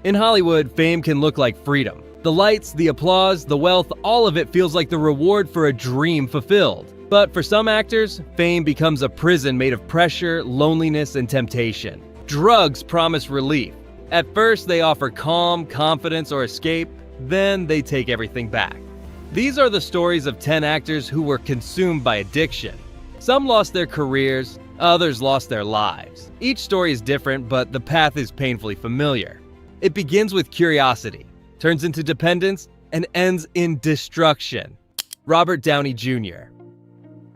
In Hollywood, fame can look like freedom. The lights, the applause, the wealth, all of it feels like the reward for a dream fulfilled. But for some actors, fame becomes a prison made of pressure, loneliness, and temptation. Drugs promise relief. At first, they offer calm, confidence, or escape. Then they take everything back. These are the stories of 10 actors who were consumed by addiction. Some lost their careers, others lost their lives. Each story is different, but the path is painfully familiar. It begins with curiosity, turns into dependence, and ends in destruction. Robert Downey Jr.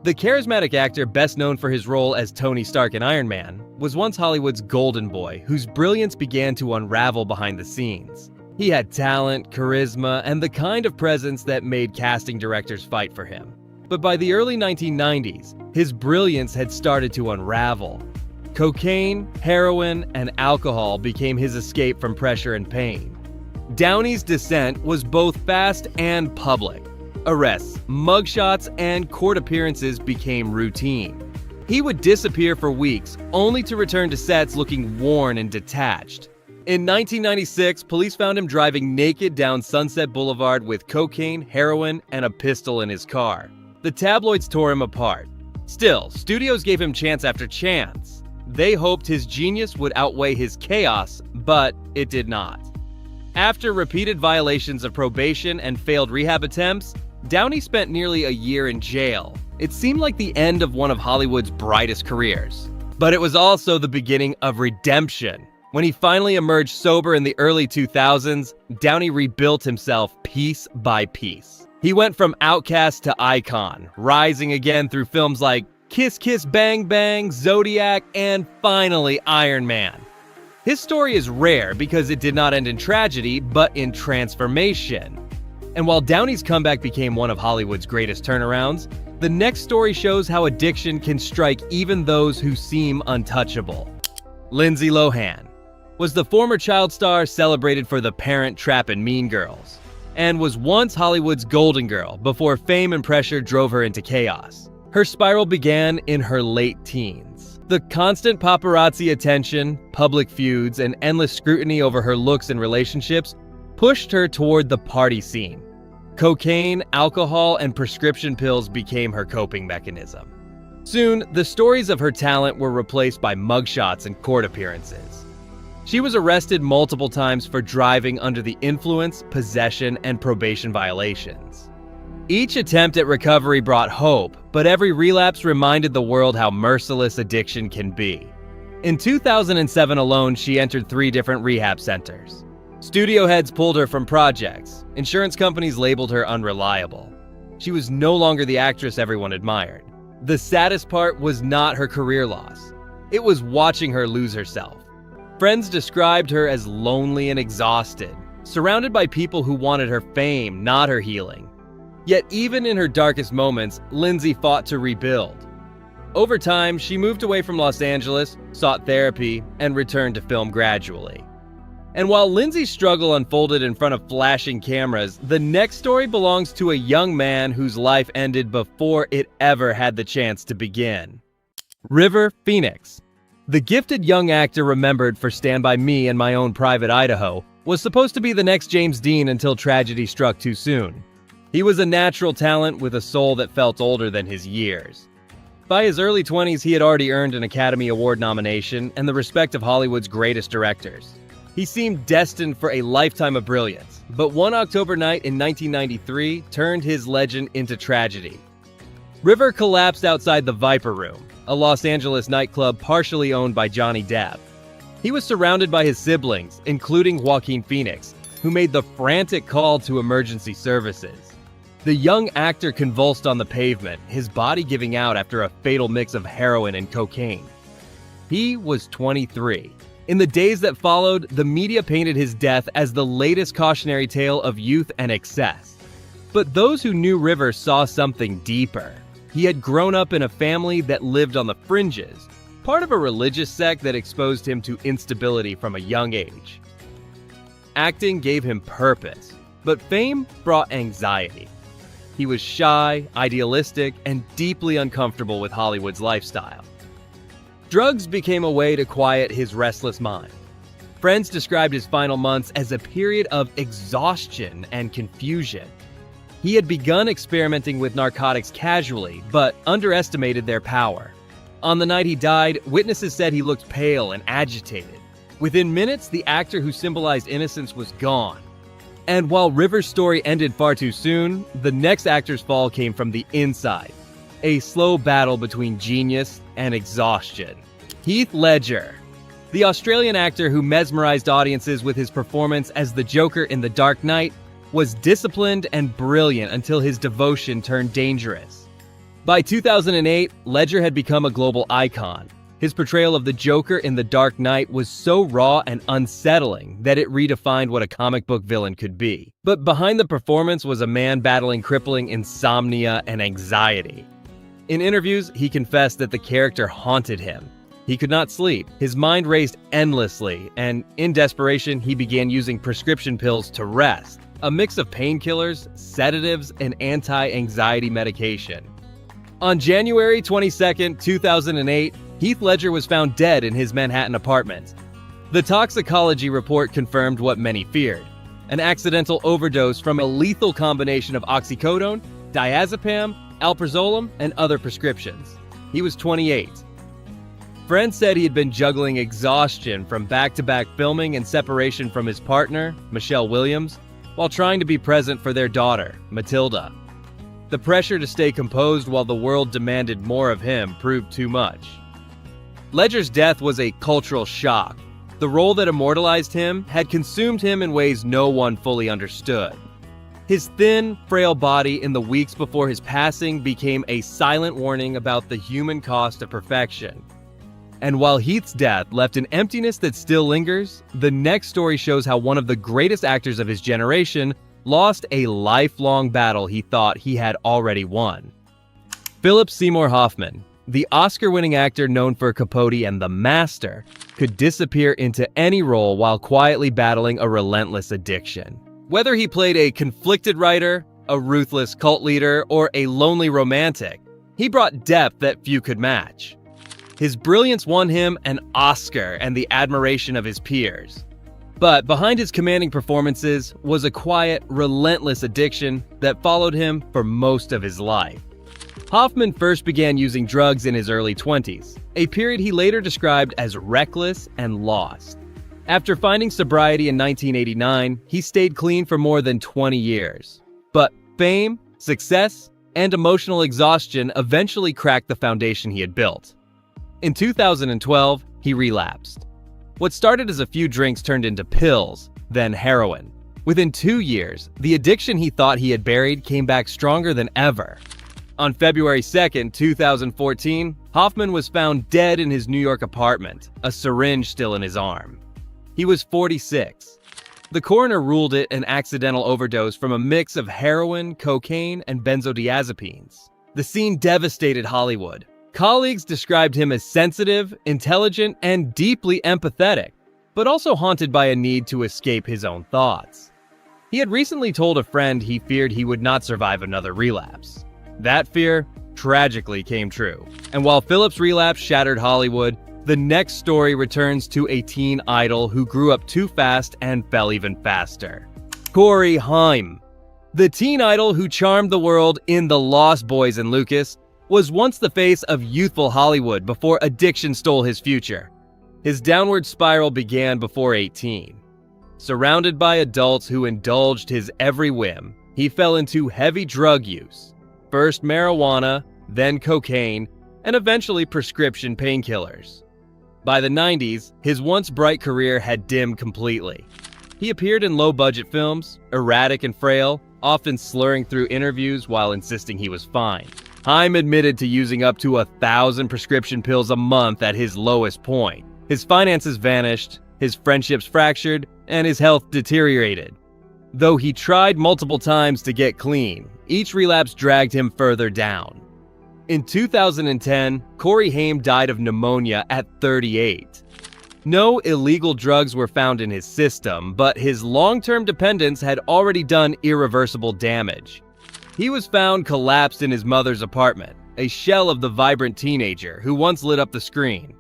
The charismatic actor best known for his role as Tony Stark in Iron Man was once Hollywood's golden boy whose brilliance began to unravel behind the scenes. He had talent, charisma, and the kind of presence that made casting directors fight for him. But by the early 1990s, his brilliance had started to unravel. Cocaine, heroin, and alcohol became his escape from pressure and pain. Downey's descent was both fast and public. Arrests, mugshots, and court appearances became routine. He would disappear for weeks, only to return to sets looking worn and detached. In 1996, police found him driving naked down Sunset Boulevard with cocaine, heroin, and a pistol in his car. The tabloids tore him apart. Still, studios gave him chance after chance. They hoped his genius would outweigh his chaos, but it did not. After repeated violations of probation and failed rehab attempts, Downey spent nearly a year in jail. It seemed like the end of one of Hollywood's brightest careers. But it was also the beginning of redemption. When he finally emerged sober in the early 2000s, Downey rebuilt himself piece by piece. He went from outcast to icon, rising again through films like Kiss Kiss Bang Bang, Zodiac, and finally Iron Man. His story is rare because it did not end in tragedy, but in transformation. And while Downey's comeback became one of Hollywood's greatest turnarounds, the next story shows how addiction can strike even those who seem untouchable. Lindsay Lohan was the former child star celebrated for The Parent Trap and Mean Girls, and was once Hollywood's golden girl before fame and pressure drove her into chaos. Her spiral began in her late teens. The constant paparazzi attention, public feuds, and endless scrutiny over her looks and relationships pushed her toward the party scene. Cocaine, alcohol, and prescription pills became her coping mechanism. Soon, the stories of her talent were replaced by mugshots and court appearances. She was arrested multiple times for driving under the influence, possession, and probation violations. Each attempt at recovery brought hope, but every relapse reminded the world how merciless addiction can be. In 2007 alone, she entered 3 different rehab centers. Studio heads pulled her from projects. Insurance companies labeled her unreliable. She was no longer the actress everyone admired. The saddest part was not her career loss. It was watching her lose herself. Friends described her as lonely and exhausted, surrounded by people who wanted her fame, not her healing. Yet even in her darkest moments, Lindsay fought to rebuild. Over time, she moved away from Los Angeles, sought therapy, and returned to film gradually. And while Lindsay's struggle unfolded in front of flashing cameras, the next story belongs to a young man whose life ended before it ever had the chance to begin. River Phoenix. The gifted young actor remembered for Stand By Me and My Own Private Idaho was supposed to be the next James Dean until tragedy struck too soon. He was a natural talent with a soul that felt older than his years. By his early 20s, he had already earned an Academy Award nomination and the respect of Hollywood's greatest directors. He seemed destined for a lifetime of brilliance, but one October night in 1993 turned his legend into tragedy. River collapsed outside the Viper Room, a Los Angeles nightclub partially owned by Johnny Depp. He was surrounded by his siblings, including Joaquin Phoenix, who made the frantic call to emergency services. The young actor convulsed on the pavement, his body giving out after a fatal mix of heroin and cocaine. He was 23. In the days that followed, the media painted his death as the latest cautionary tale of youth and excess. But those who knew River saw something deeper. He had grown up in a family that lived on the fringes, part of a religious sect that exposed him to instability from a young age. Acting gave him purpose, but fame brought anxiety. He was shy, idealistic, and deeply uncomfortable with Hollywood's lifestyle. Drugs became a way to quiet his restless mind. Friends described his final months as a period of exhaustion and confusion. He had begun experimenting with narcotics casually, but underestimated their power. On the night he died, witnesses said he looked pale and agitated. Within minutes, the actor who symbolized innocence was gone. And while Rivers' story ended far too soon, the next actor's fall came from the inside. A slow battle between genius and exhaustion. Heath Ledger. The Australian actor who mesmerized audiences with his performance as the Joker in The Dark Knight was disciplined and brilliant until his devotion turned dangerous. By 2008, Ledger had become a global icon. His portrayal of the Joker in The Dark Knight was so raw and unsettling that it redefined what a comic book villain could be. But behind the performance was a man battling crippling insomnia and anxiety. In interviews, he confessed that the character haunted him. He could not sleep, his mind raced endlessly, and in desperation, he began using prescription pills to rest, a mix of painkillers, sedatives, and anti-anxiety medication. On January 22, 2008, Heath Ledger was found dead in his Manhattan apartment. The toxicology report confirmed what many feared: an accidental overdose from a lethal combination of oxycodone, diazepam, alprazolam, and other prescriptions. He was 28. Friends said he had been juggling exhaustion from back-to-back filming and separation from his partner, Michelle Williams, while trying to be present for their daughter, Matilda. The pressure to stay composed while the world demanded more of him proved too much. Ledger's death was a cultural shock. The role that immortalized him had consumed him in ways no one fully understood. His thin, frail body in the weeks before his passing became a silent warning about the human cost of perfection. And while Heath's death left an emptiness that still lingers, the next story shows how one of the greatest actors of his generation lost a lifelong battle he thought he had already won. Philip Seymour Hoffman, the Oscar-winning actor known for Capote and The Master, could disappear into any role while quietly battling a relentless addiction. Whether he played a conflicted writer, a ruthless cult leader, or a lonely romantic, he brought depth that few could match. His brilliance won him an Oscar and the admiration of his peers. But behind his commanding performances was a quiet, relentless addiction that followed him for most of his life. Hoffman first began using drugs in his early 20s, a period he later described as reckless and lost. After finding sobriety in 1989, he stayed clean for more than 20 years. But fame, success, and emotional exhaustion eventually cracked the foundation he had built. In 2012, he relapsed. What started as a few drinks turned into pills, then heroin. Within 2 years, the addiction he thought he had buried came back stronger than ever. On February 2, 2014, Hoffman was found dead in his New York apartment, a syringe still in his arm. He was 46. The coroner ruled it an accidental overdose from a mix of heroin, cocaine, and benzodiazepines. The scene devastated Hollywood. Colleagues described him as sensitive, intelligent, and deeply empathetic, but also haunted by a need to escape his own thoughts. He had recently told a friend he feared he would not survive another relapse. That fear tragically came true. And while Philip's relapse shattered Hollywood, the next story returns to a teen idol who grew up too fast and fell even faster. Corey Haim. The teen idol who charmed the world in The Lost Boys and Lucas was once the face of youthful Hollywood before addiction stole his future. His downward spiral began before 18. Surrounded by adults who indulged his every whim, he fell into heavy drug use. First marijuana, then cocaine, and eventually prescription painkillers. By the 90s, his once bright career had dimmed completely. He appeared in low-budget films, erratic and frail, often slurring through interviews while insisting he was fine. Haim admitted to using up to 1,000 prescription pills a month at his lowest point. His finances vanished, his friendships fractured, and his health deteriorated. Though he tried multiple times to get clean, each relapse dragged him further down. In 2010, Corey Haim died of pneumonia at 38. No illegal drugs were found in his system, but his long-term dependence had already done irreversible damage. He was found collapsed in his mother's apartment, a shell of the vibrant teenager who once lit up the screen.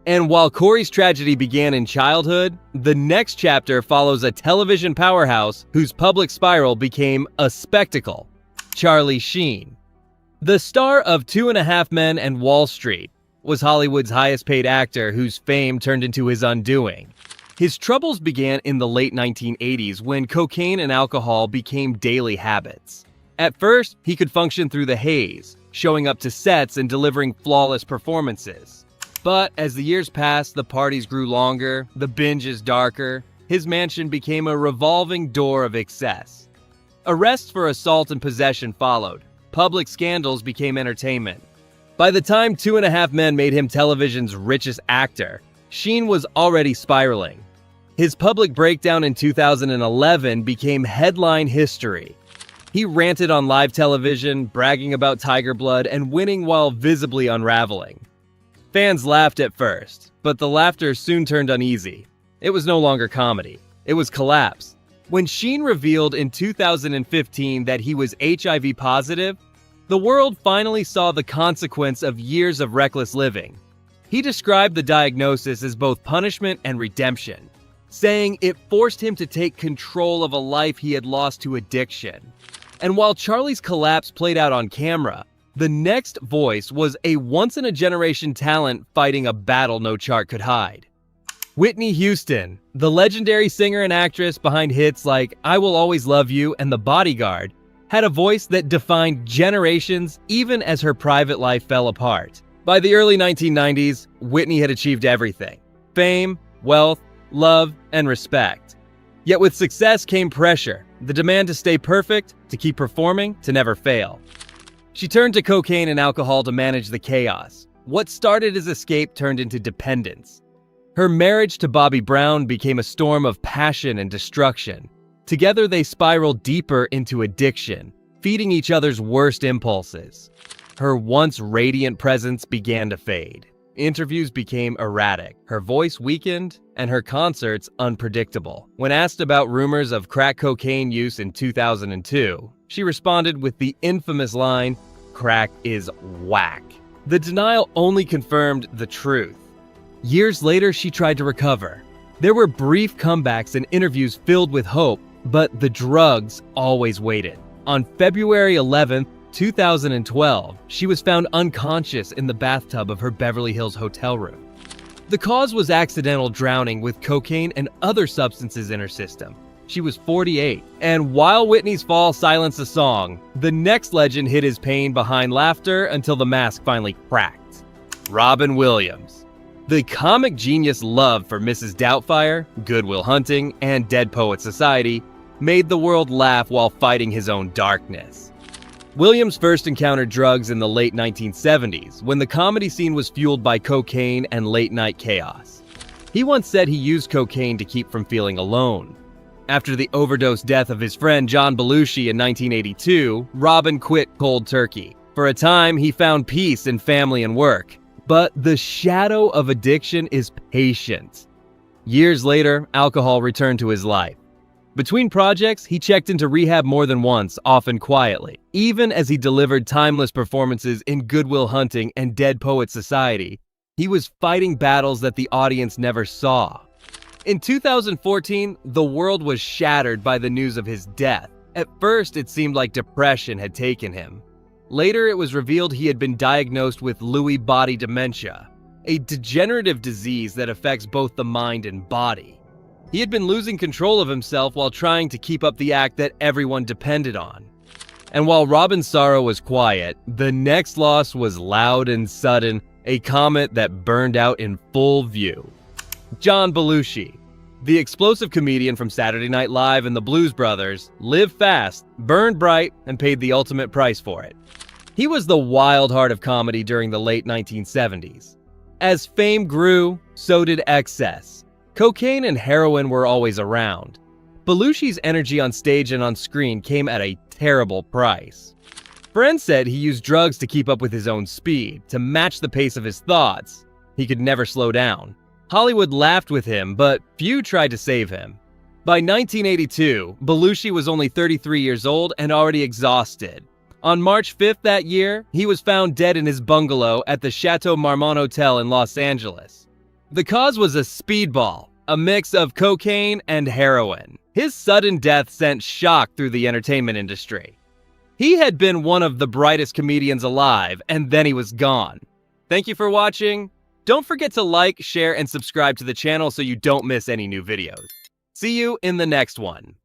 And while Corey's tragedy began in childhood, the next chapter follows a television powerhouse whose public spiral became a spectacle: Charlie Sheen. The star of 2.5 Men and Wall Street was Hollywood's highest-paid actor whose fame turned into his undoing. His troubles began in the late 1980s when cocaine and alcohol became daily habits. At first, he could function through the haze, showing up to sets and delivering flawless performances. But as the years passed, the parties grew longer, the binges darker. His mansion became a revolving door of excess. Arrests for assault and possession followed. Public scandals became entertainment. By the time 2.5 Men made him television's richest actor, Sheen was already spiraling. His public breakdown in 2011 became headline history. He ranted on live television, bragging about tiger blood and winning while visibly unraveling. Fans laughed at first, but the laughter soon turned uneasy. It was no longer comedy. It was collapse. When Sheen revealed in 2015 that he was HIV positive, the world finally saw the consequence of years of reckless living. He described the diagnosis as both punishment and redemption, saying it forced him to take control of a life he had lost to addiction. And while Charlie's collapse played out on camera, the next voice was a once-in-a-generation talent fighting a battle no chart could hide. Whitney Houston, the legendary singer and actress behind hits like I Will Always Love You and The Bodyguard, had a voice that defined generations even as her private life fell apart. By the early 1990s, Whitney had achieved everything: fame, wealth, love, and respect. Yet with success came pressure, the demand to stay perfect, to keep performing, to never fail. She turned to cocaine and alcohol to manage the chaos. What started as escape turned into dependence. Her marriage to Bobby Brown became a storm of passion and destruction. Together they spiraled deeper into addiction, feeding each other's worst impulses. Her once radiant presence began to fade. Interviews became erratic, her voice weakened, and her concerts unpredictable. When asked about rumors of crack cocaine use in 2002, she responded with the infamous line, "Crack is whack." The denial only confirmed the truth. Years later, she tried to recover. There were brief comebacks and interviews filled with hope, but the drugs always waited. On February 11th, 2012, she was found unconscious in the bathtub of her Beverly Hills hotel room. The cause was accidental drowning with cocaine and other substances in her system. She was 48, and while Whitney's fall silenced the song, the next legend hid his pain behind laughter until the mask finally cracked. Robin Williams. The comic genius' love for Mrs. Doubtfire, Good Will Hunting, and Dead Poets Society made the world laugh while fighting his own darkness. Williams first encountered drugs in the late 1970s, when the comedy scene was fueled by cocaine and late-night chaos. He once said he used cocaine to keep from feeling alone. After the overdose death of his friend John Belushi in 1982, Robin quit cold turkey. For a time, he found peace in family and work. But the shadow of addiction is patient. Years later, alcohol returned to his life. Between projects, he checked into rehab more than once, often quietly. Even as he delivered timeless performances in Good Will Hunting and Dead Poets Society, he was fighting battles that the audience never saw. In 2014, the world was shattered by the news of his death. At first, it seemed like depression had taken him. Later, it was revealed he had been diagnosed with Lewy body dementia, a degenerative disease that affects both the mind and body. He had been losing control of himself while trying to keep up the act that everyone depended on. And while Robin's sorrow was quiet, the next loss was loud and sudden, a comet that burned out in full view. John Belushi. The explosive comedian from Saturday Night Live and the Blues Brothers lived fast, burned bright, and paid the ultimate price for it. He was the wild heart of comedy during the late 1970s. As fame grew, so did excess. Cocaine and heroin were always around. Belushi's energy on stage and on screen came at a terrible price. Friends said he used drugs to keep up with his own speed, to match the pace of his thoughts. He could never slow down. Hollywood laughed with him, but few tried to save him. By 1982, Belushi was only 33 years old and already exhausted. On March 5th that year, he was found dead in his bungalow at the Chateau Marmont Hotel in Los Angeles. The cause was a speedball, a mix of cocaine and heroin. His sudden death sent shock through the entertainment industry. He had been one of the brightest comedians alive, and then he was gone. Thank you for watching. Don't forget to like, share, and subscribe to the channel so you don't miss any new videos. See you in the next one.